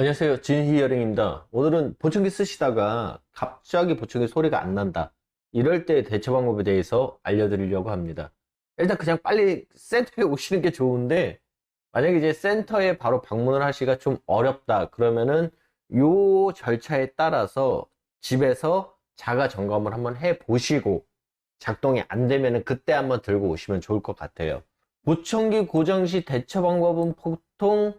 안녕하세요. 진히어링입니다. 오늘은 보청기 쓰시다가 갑자기 보청기 소리가 안 난다. 이럴 때 대처 방법에 대해서 알려드리려고 합니다. 일단 그냥 빨리 센터에 오시는 게 좋은데, 만약에 이제 센터에 바로 방문을 하시기가 좀 어렵다. 그러면은 요 절차에 따라서 집에서 자가 점검을 한번 해 보시고 작동이 안 되면은 그때 한번 들고 오시면 좋을 것 같아요. 보청기 고정 시 대처 방법은 보통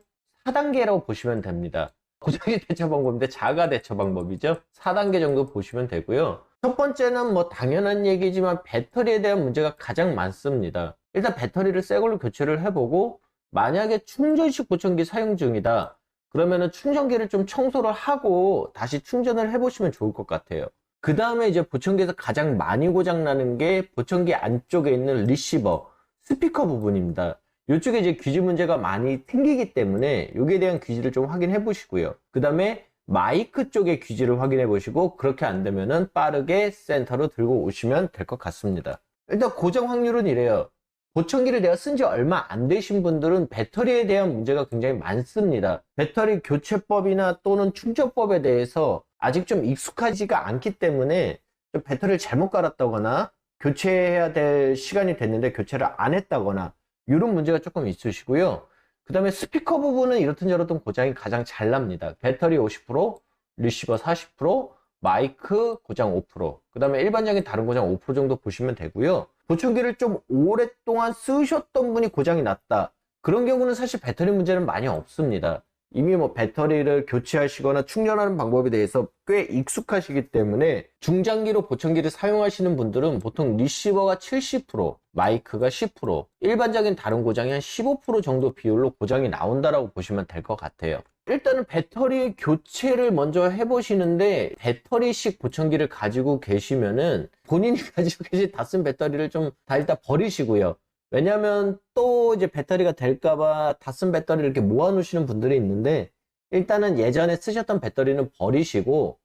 4단계라고 보시면 됩니다. 고정시 대처 방법인데 자가 대처 방법이죠. 4단계 정도 보시면 되고요. 첫 번째는 뭐 당연한 얘기지만 배터리에 대한 문제가 가장 많습니다. 일단 배터리를 새 걸로 교체를 해보고, 만약에 충전식 보청기 사용 중이다 그러면은 충전기를 좀 청소를 하고 다시 충전을 해보시면 좋을 것 같아요. 그 다음에 이제 보청기에서 가장 많이 고장나는 게 보청기 안쪽에 있는 리시버, 스피커 부분입니다. 이쪽에 이제 귀지 문제가 많이 생기기 때문에 여기에 대한 귀지를 좀 확인해 보시고요. 그 다음에 마이크 쪽의 귀지를 확인해 보시고, 그렇게 안 되면은 빠르게 센터로 들고 오시면 될 것 같습니다. 일단 고장 확률은 이래요. 보청기를 내가 쓴 지 얼마 안 되신 분들은 배터리에 대한 문제가 굉장히 많습니다. 배터리 교체법이나 또는 충전법에 대해서 아직 좀 익숙하지가 않기 때문에 좀 배터리를 잘못 갈았다거나 교체해야 될 시간이 됐는데 교체를 안 했다거나 이런 문제가 조금 있으시고요. 그 다음에 스피커 부분은 이렇든 저렇든 고장이 가장 잘 납니다. 배터리 50%, 리시버 40%, 마이크 고장 5%, 그 다음에 일반적인 다른 고장 5% 정도 보시면 되고요. 보청기를 좀 오랫동안 쓰셨던 분이 고장이 났다, 그런 경우는 사실 배터리 문제는 많이 없습니다. 이미 뭐 배터리를 교체하시거나 충전하는 방법에 대해서 꽤 익숙하시기 때문에 중장기로 보청기를 사용하시는 분들은 보통 리시버가 70%, 마이크가 10%, 일반적인 다른 고장이 한 15% 정도 비율로 고장이 나온다라고 보시면 될 것 같아요. 일단은 배터리 교체를 먼저 해보시는데, 배터리식 보청기를 가지고 계시면은 본인이 가지고 계신 다 쓴 배터리를 좀 다 일단 버리시고요. 왜냐면 또 이제 배터리가 될까봐 다 쓴 배터리를 이렇게 모아 놓으시는 분들이 있는데, 일단은 예전에 쓰셨던 배터리는 버리시고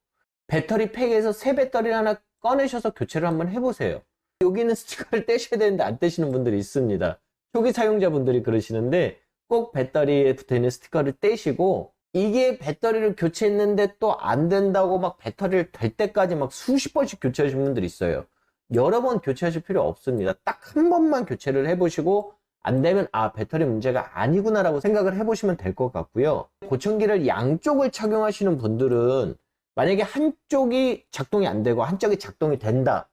배터리 팩에서 새 배터리를 하나 꺼내셔서 교체를 한번 해보세요. 여기는 스티커를 떼셔야 되는데 안 떼시는 분들이 있습니다. 초기 사용자분들이 그러시는데, 꼭 배터리에 붙어있는 스티커를 떼시고, 이게 배터리를 교체했는데 또 안 된다고 막 배터리를 댈 때까지 막 수십 번씩 교체하시는 분들이 있어요. 여러 번 교체하실 필요 없습니다. 딱 한 번만 교체를 해보시고 안 되면 아, 배터리 문제가 아니구나 라고 생각을 해보시면 될 것 같고요. 보청기를 양쪽을 착용하시는 분들은 만약에 한쪽이 작동이 안 되고 한쪽이 작동이 된다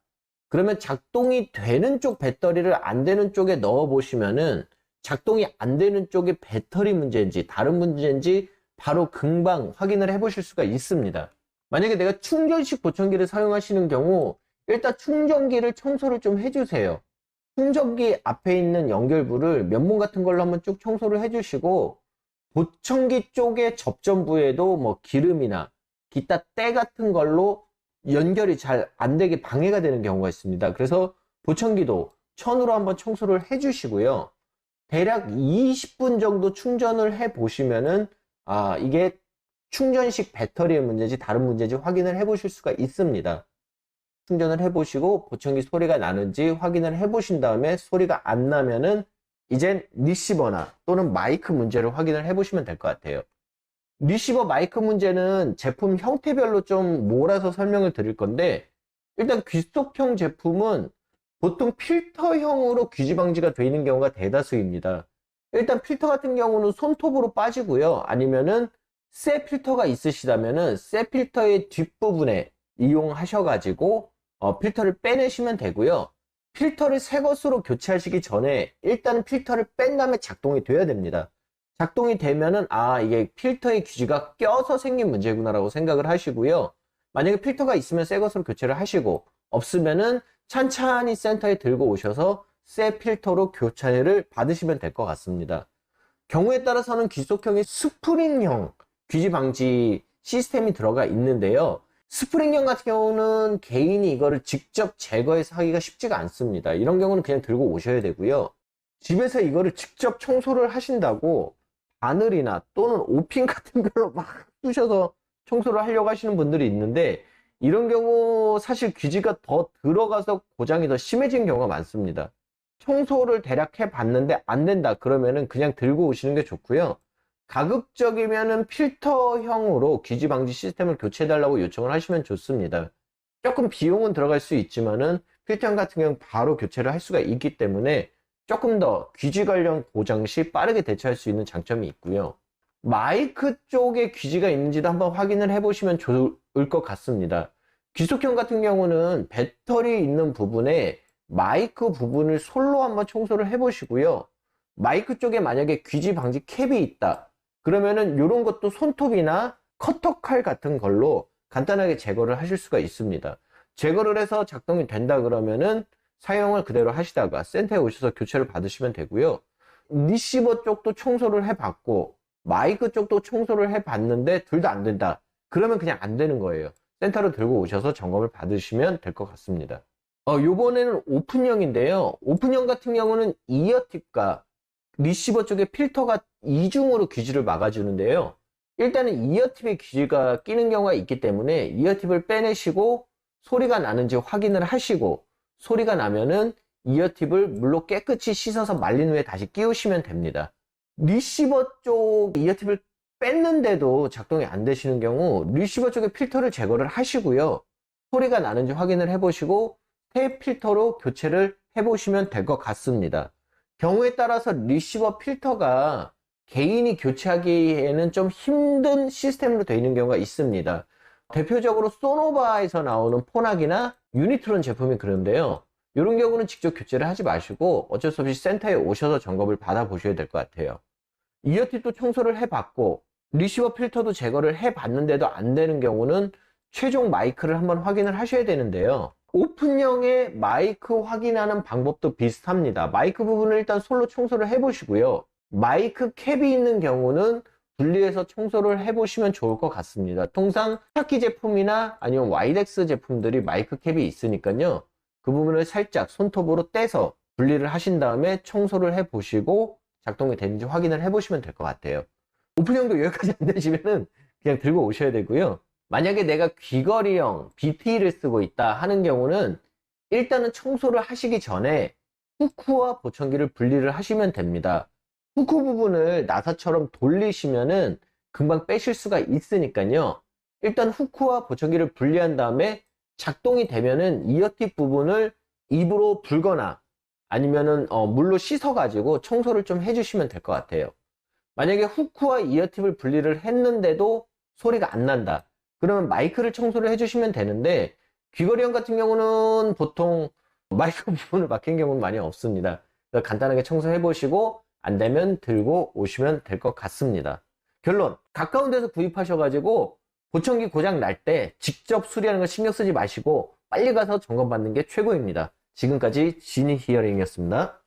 그러면 작동이 되는 쪽 배터리를 안 되는 쪽에 넣어 보시면은 작동이 안 되는 쪽이 배터리 문제인지 다른 문제인지 바로 금방 확인을 해 보실 수가 있습니다. 만약에 내가 충전식 보청기를 사용하시는 경우, 일단 충전기를 청소를 좀 해주세요. 충전기 앞에 있는 연결부를 면봉 같은 걸로 한번 쭉 청소를 해주시고, 보청기 쪽의 접점부에도 뭐 기름이나 기타 때 같은 걸로 연결이 잘 안 되게 방해가 되는 경우가 있습니다. 그래서 보청기도 천으로 한번 청소를 해주시고요. 대략 20분 정도 충전을 해 보시면은 아, 이게 충전식 배터리의 문제인지 다른 문제인지 확인을 해 보실 수가 있습니다. 충전을 해 보시고 보청기 소리가 나는지 확인을 해 보신 다음에 소리가 안 나면은 이젠 리시버나 또는 마이크 문제를 확인을 해 보시면 될 것 같아요. 리시버 마이크 문제는 제품 형태별로 좀 몰아서 설명을 드릴 건데, 일단 귀속형 제품은 보통 필터형으로 귀지 방지가 되어 있는 경우가 대다수입니다. 일단 필터 같은 경우는 손톱으로 빠지고요. 아니면은 새 필터가 있으시다면은 새 필터의 뒷부분에 이용하셔가지고 필터를 빼내시면 되고요. 필터를 새 것으로 교체하시기 전에 일단 필터를 뺀 다음에 작동이 돼야 됩니다. 작동이 되면은 아, 이게 필터의 귀지가 껴서 생긴 문제구나 라고 생각을 하시고요. 만약에 필터가 있으면 새 것으로 교체를 하시고, 없으면은 찬찬히 센터에 들고 오셔서 새 필터로 교체를 받으시면 될 것 같습니다. 경우에 따라서는 귀속형의 스프링형 귀지 방지 시스템이 들어가 있는데요. 스프링형 같은 경우는 개인이 이거를 직접 제거해서 하기가 쉽지가 않습니다. 이런 경우는 그냥 들고 오셔야 되고요. 집에서 이거를 직접 청소를 하신다고 바늘이나 또는 오핀 같은 걸로 막 쑤셔서 청소를 하려고 하시는 분들이 있는데, 이런 경우 사실 귀지가 더 들어가서 고장이 더 심해지는 경우가 많습니다. 청소를 대략 해 봤는데 안 된다 그러면은 그냥 들고 오시는 게 좋고요. 가급적이면은 필터형으로 귀지 방지 시스템을 교체해달라고 요청을 하시면 좋습니다. 조금 비용은 들어갈 수 있지만은 필터형 같은 경우는 바로 교체를 할 수가 있기 때문에 조금 더 귀지 관련 고장 시 빠르게 대처할 수 있는 장점이 있고요. 마이크 쪽에 귀지가 있는지도 한번 확인을 해보시면 좋을 것 같습니다. 귀속형 같은 경우는 배터리 있는 부분에 마이크 부분을 솔로 한번 청소를 해보시고요. 마이크 쪽에 만약에 귀지 방지 캡이 있다. 그러면은 이런 것도 손톱이나 커터칼 같은 걸로 간단하게 제거를 하실 수가 있습니다. 제거를 해서 작동이 된다 그러면은 사용을 그대로 하시다가 센터에 오셔서 교체를 받으시면 되고요. 리시버 쪽도 청소를 해봤고 마이크 쪽도 청소를 해봤는데 둘 다 안 된다. 그러면 그냥 안 되는 거예요. 센터로 들고 오셔서 점검을 받으시면 될 것 같습니다. 요번에는 오픈형인데요. 오픈형 같은 경우는 이어팁과 리시버 쪽에 필터가 이중으로 귀지를 막아주는데요. 일단은 이어팁에 귀지가 끼는 경우가 있기 때문에 이어팁을 빼내시고 소리가 나는지 확인을 하시고 소리가 나면은 이어팁을 물로 깨끗이 씻어서 말린 후에 다시 끼우시면 됩니다. 리시버 쪽 이어팁을 뺐는데도 작동이 안 되시는 경우 리시버 쪽에 필터를 제거를 하시고요. 소리가 나는지 확인을 해보시고 새 필터로 교체를 해보시면 될 것 같습니다. 경우에 따라서 리시버 필터가 개인이 교체하기에는 좀 힘든 시스템으로 되어 있는 경우가 있습니다. 대표적으로 소노바에서 나오는 포낙이나 유니트론 제품이 그런데요. 이런 경우는 직접 교체를 하지 마시고 어쩔 수 없이 센터에 오셔서 점검을 받아 보셔야 될 것 같아요. 이어팁도 청소를 해봤고 리시버 필터도 제거를 해봤는데도 안 되는 경우는 최종 마이크를 한번 확인을 하셔야 되는데요. 오픈형의 마이크 확인하는 방법도 비슷합니다. 마이크 부분을 일단 솔로 청소를 해보시고요. 마이크 캡이 있는 경우는 분리해서 청소를 해보시면 좋을 것 같습니다. 통상 타키 제품이나 아니면 와이덱스 제품들이 마이크 캡이 있으니까요. 그 부분을 살짝 손톱으로 떼서 분리를 하신 다음에 청소를 해보시고 작동이 되는지 확인을 해보시면 될 것 같아요. 오픈형도 여기까지 안 되시면은 그냥 들고 오셔야 되고요. 만약에 내가 귀걸이형 BT를 쓰고 있다 하는 경우는 일단은 청소를 하시기 전에 후크와 보청기를 분리를 하시면 됩니다. 후크 부분을 나사처럼 돌리시면은 금방 빼실 수가 있으니까요. 일단 후크와 보청기를 분리한 다음에 작동이 되면은 이어팁 부분을 입으로 불거나 아니면은 물로 씻어 가지고 청소를 좀 해주시면 될 것 같아요. 만약에 후크와 이어팁을 분리를 했는데도 소리가 안 난다. 그러면 마이크를 청소를 해주시면 되는데 귀걸이형 같은 경우는 보통 마이크 부분을 막힌 경우는 많이 없습니다. 그래서 간단하게 청소해 보시고 안 되면 들고 오시면 될 것 같습니다. 결론, 가까운 데서 구입하셔가지고 보청기 고장 날 때 직접 수리하는 거 신경 쓰지 마시고 빨리 가서 점검 받는 게 최고입니다. 지금까지 지니 히어링이었습니다.